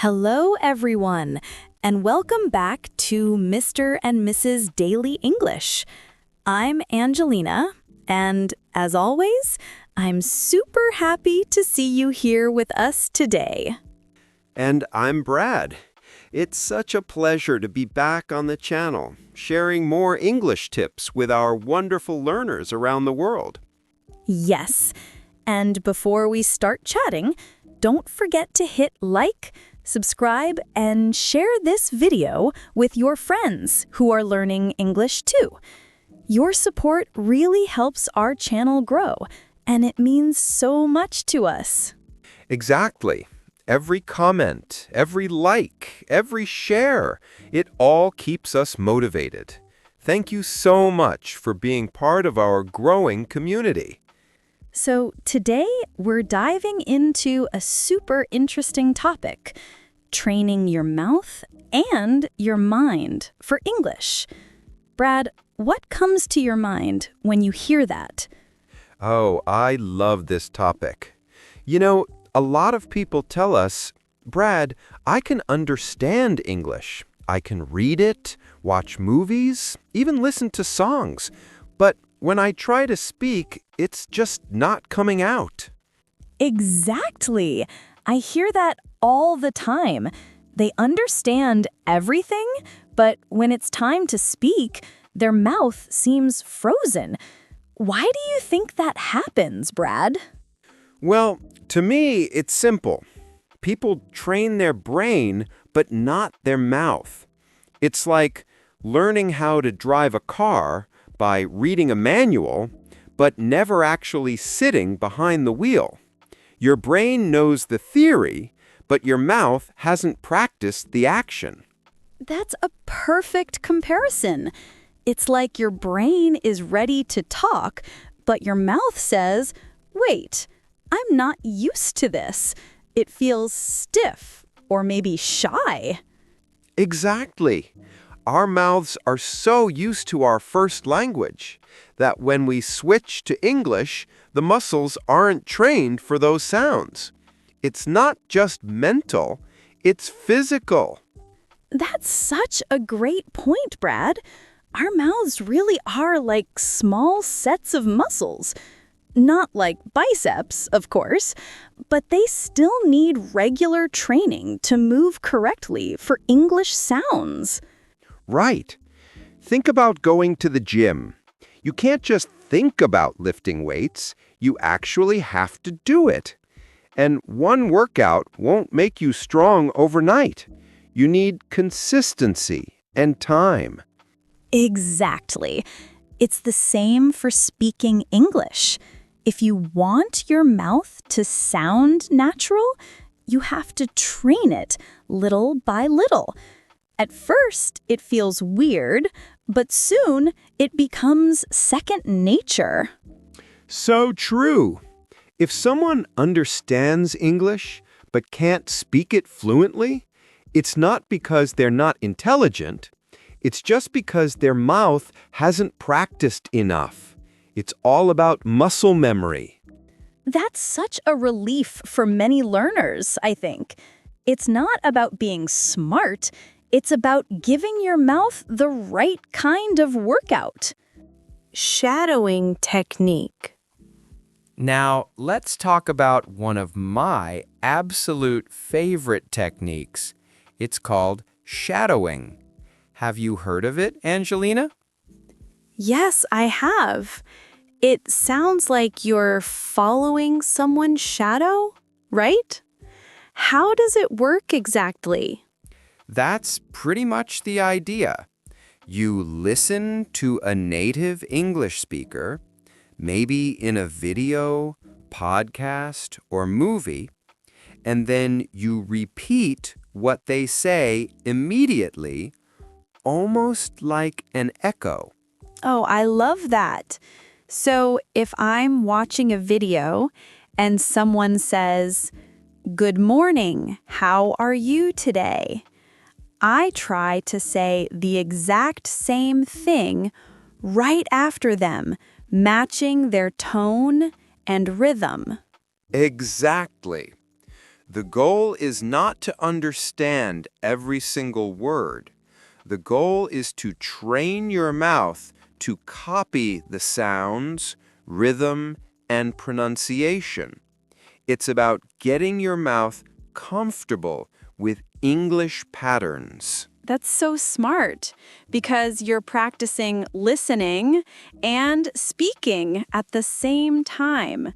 Hello, everyone, and welcome back to Mr. and Mrs. Daily English. I'm Angelina, and as always, I'm super happy to see you here with us today. And I'm Brad. It's such a pleasure to be back on the channel, sharing more English tips with our wonderful learners around the world. Yes, and before we start chatting, don't forget to hit like, subscribe, and share this video with your friends who are learning English too. Your support really helps our channel grow, and it means so much to us. Exactly. Every comment, every like, every share, it all keeps us motivated. Thank you so much for being part of our growing community. So today, we're diving into a super interesting topic, training your mouth and your mind for English. Brad, what comes to your mind when you hear that? Oh, I love this topic. You know, a lot of people tell us, Brad, I can understand English. I can read it, watch movies, even listen to songs. But when I try to speak, it's just not coming out. Exactly. I hear that all the time. They understand everything, but when it's time to speak, their mouth seems frozen. Why do you think that happens, Brad? Well, to me, it's simple. People train their brain, but not their mouth. It's like learning how to drive a car by reading a manual, but never actually sitting behind the wheel. Your brain knows the theory, but your mouth hasn't practiced the action. That's a perfect comparison. It's like your brain is ready to talk, but your mouth says, wait, I'm not used to this. It feels stiff or maybe shy. Exactly. Our mouths are so used to our first language that when we switch to English, the muscles aren't trained for those sounds. It's not just mental, it's physical. That's such a great point, Brad. Our mouths really are like small sets of muscles. Not like biceps, of course, but they still need regular training to move correctly for English sounds. Right. Think about going to the gym. You can't just think about lifting weights. You actually have to do it. And one workout won't make you strong overnight. You need consistency and time. Exactly. It's the same for speaking English. If you want your mouth to sound natural, you have to train it little by little. At first, it feels weird, but soon it becomes second nature. So true. If someone understands English but can't speak it fluently, it's not because they're not intelligent. It's just because their mouth hasn't practiced enough. It's all about muscle memory. That's such a relief for many learners, I think. It's not about being smart. It's about giving your mouth the right kind of workout. Shadowing technique. Now, let's talk about one of my absolute favorite techniques. It's called shadowing. Have you heard of it, Angelina? Yes, I have. It sounds like you're following someone's shadow, right? How does it work exactly? That's pretty much the idea. You listen to a native English speaker, maybe in a video, podcast, or movie, and then you repeat what they say immediately, almost like an echo. Oh, I love that. So if I'm watching a video and someone says, "Good morning, how are you today?" I try to say the exact same thing right after them, matching their tone and rhythm. Exactly. The goal is not to understand every single word. The goal is to train your mouth to copy the sounds, rhythm, and pronunciation. It's about getting your mouth comfortable with English patterns. That's so smart because you're practicing listening and speaking at the same time.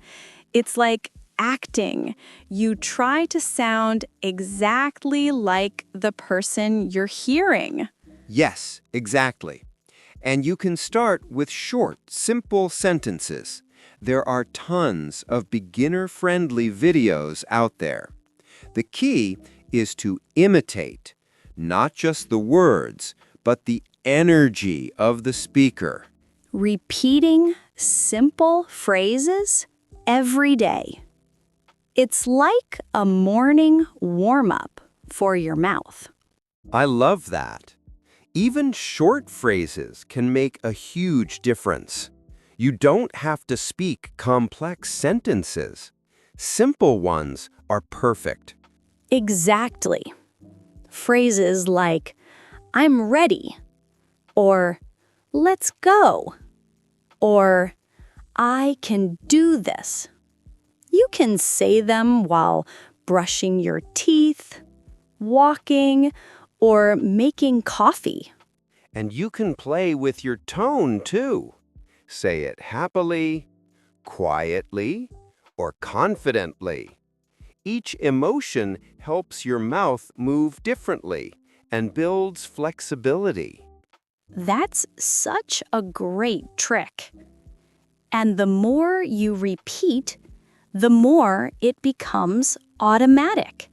It's like acting. You try to sound exactly like the person you're hearing. Yes, exactly. And you can start with short, simple sentences. There are tons of beginner-friendly videos out there. The key is to imitate, not just the words, but the energy of the speaker. Repeating simple phrases every day. It's like a morning warm-up for your mouth. I love that. Even short phrases can make a huge difference. You don't have to speak complex sentences. Simple ones are perfect. Exactly. Phrases like, I'm ready, or let's go, or I can do this. You can say them while brushing your teeth, walking, or making coffee. And you can play with your tone too. Say it happily, quietly, or confidently. Each emotion helps your mouth move differently and builds flexibility. That's such a great trick. And the more you repeat, the more it becomes automatic.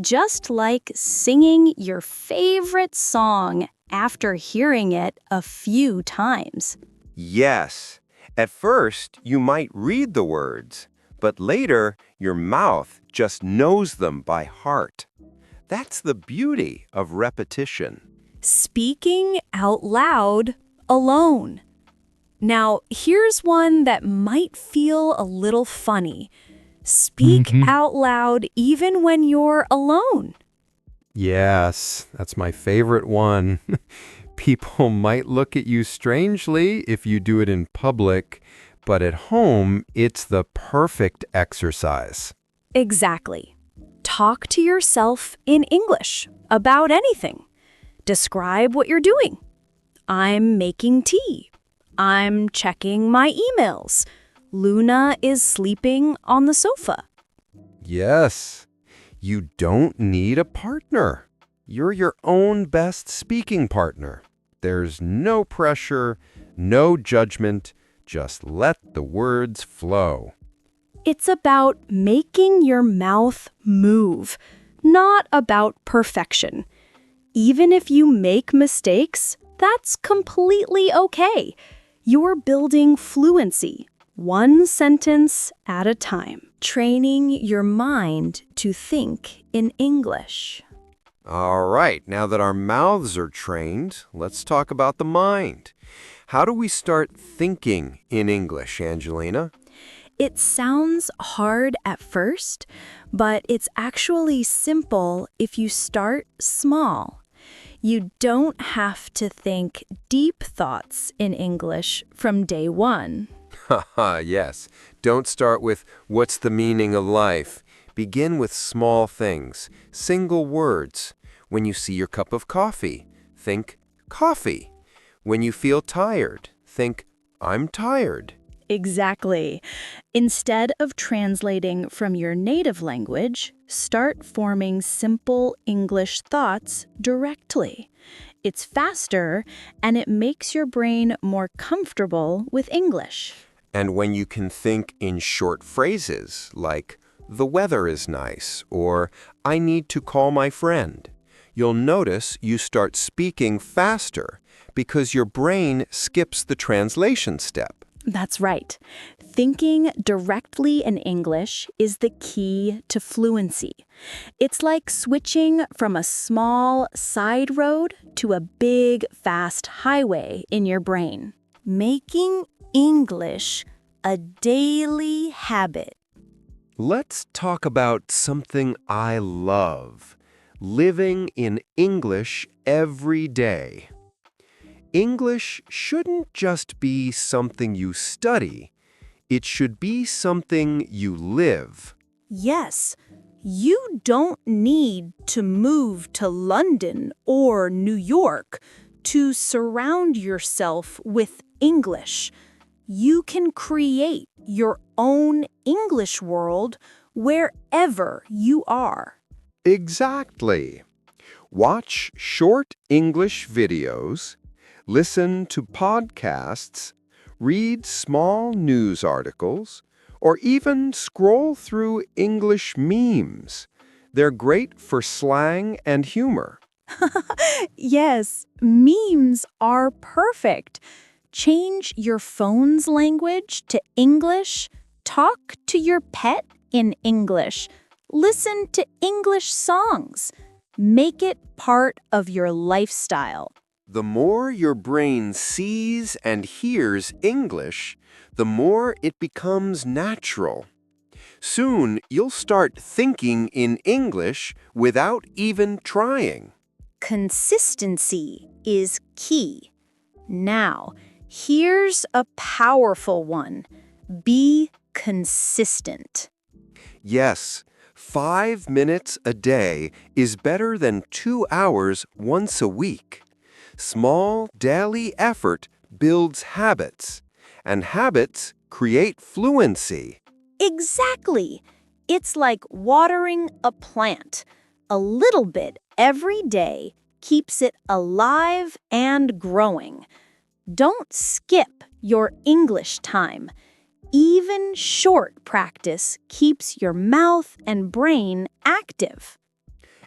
Just like singing your favorite song after hearing it a few times. Yes, at first you might read the words, but later your mouth just knows them by heart. That's the beauty of repetition. Speaking out loud alone. Now, here's one that might feel a little funny. Speak out loud even when you're alone. Yes, that's my favorite one. People might look at you strangely if you do it in public, but at home, it's the perfect exercise. Exactly. Talk to yourself in English about anything. Describe what you're doing. I'm making tea. I'm checking my emails. Luna is sleeping on the sofa. Yes, you don't need a partner. You're your own best speaking partner. There's no pressure, no judgment, just let the words flow. It's about making your mouth move, not about perfection. Even if you make mistakes, that's completely okay. You're building fluency, one sentence at a time, training your mind to think in English. All right, now that our mouths are trained, let's talk about the mind. How do we start thinking in English, Angelina? It sounds hard at first, but it's actually simple if you start small. You don't have to think deep thoughts in English from day one. Haha, yes. Don't start with, what's the meaning of life? Begin with small things, single words. When you see your cup of coffee, think, coffee. When you feel tired, think, I'm tired. Exactly. Instead of translating from your native language, start forming simple English thoughts directly. It's faster and it makes your brain more comfortable with English. And when you can think in short phrases like, the weather is nice, or I need to call my friend, you'll notice you start speaking faster because your brain skips the translation step. That's right. Thinking directly in English is the key to fluency. It's like switching from a small side road to a big, fast highway in your brain. Making English a daily habit. Let's talk about something I love: living in English every day. English shouldn't just be something you study. It should be something you live. Yes, you don't need to move to London or New York to surround yourself with English. You can create your own English world wherever you are. Exactly. Watch short English videos, listen to podcasts, read small news articles, or even scroll through English memes. They're great for slang and humor. Yes, memes are perfect. Change your phone's language to English, talk to your pet in English, listen to English songs. Make it part of your lifestyle. The more your brain sees and hears English, the more it becomes natural. Soon, you'll start thinking in English without even trying. Consistency is key. Now, here's a powerful one. Be consistent. Yes, 5 minutes a day is better than 2 hours once a week. Small daily effort builds habits, and habits create fluency. Exactly. It's like watering a plant. A little bit every day keeps it alive and growing. Don't skip your English time. Even short practice keeps your mouth and brain active.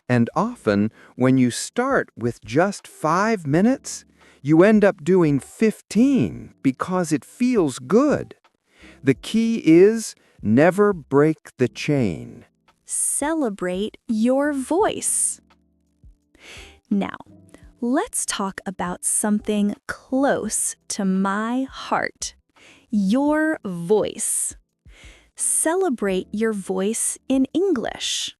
And often, when you start with just 5 minutes, you end up doing 15 because it feels good. The key is never break the chain. Celebrate your voice. Now, let's talk about something close to my heart. Your voice. Celebrate your voice in English.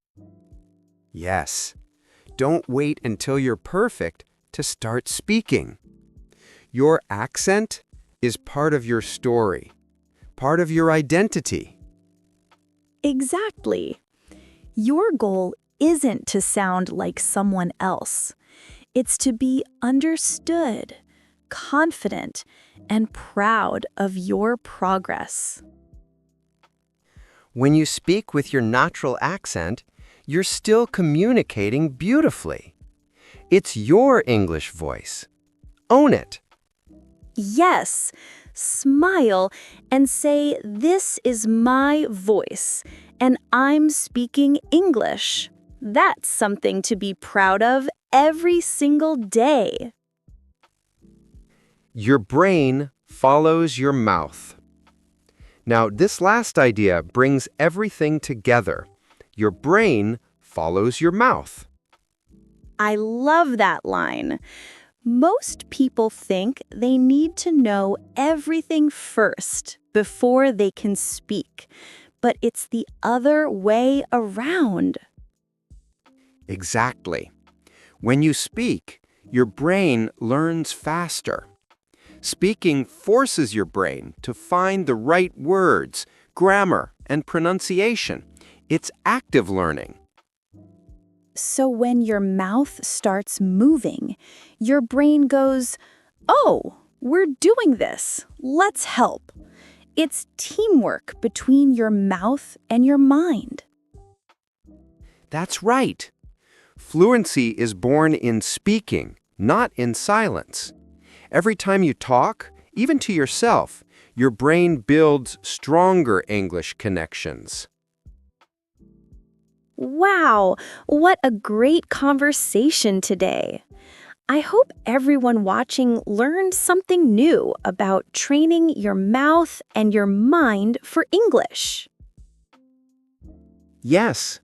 Yes. Don't wait until you're perfect to start speaking. Your accent is part of your story, part of your identity. Exactly. Your goal isn't to sound like someone else. It's to be understood, confident, and proud of your progress. When you speak with your natural accent, you're still communicating beautifully. It's your English voice. Own it. Yes, smile and say, "This is my voice, and I'm speaking English." That's something to be proud of every single day. Your brain follows your mouth. Now, this last idea brings everything together. Your brain follows your mouth. I love that line. Most people think they need to know everything first before they can speak, but it's the other way around. Exactly. When you speak, your brain learns faster. Speaking forces your brain to find the right words, grammar, and pronunciation. It's active learning. So when your mouth starts moving, your brain goes, "Oh, we're doing this. Let's help." It's teamwork between your mouth and your mind. That's right. Fluency is born in speaking, not in silence. Every time you talk, even to yourself, your brain builds stronger English connections. Wow, what a great conversation today. I hope everyone watching learned something new about training your mouth and your mind for English. Yes,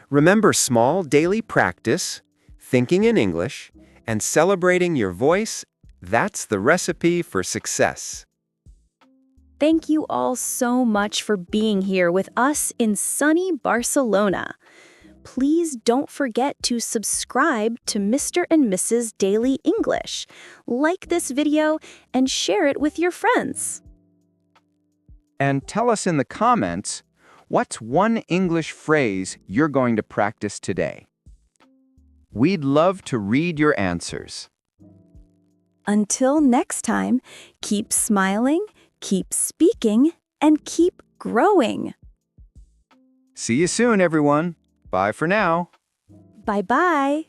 remember small daily practice, thinking in English, and celebrating your voice. That's the recipe for success. Thank you all so much for being here with us in sunny Barcelona. Please don't forget to subscribe to Mr. and Mrs. Daily English, like this video, and share it with your friends. And tell us in the comments, what's one English phrase you're going to practice today? We'd love to read your answers. Until next time, keep smiling, keep speaking, and keep growing. See you soon, everyone. Bye for now. Bye-bye.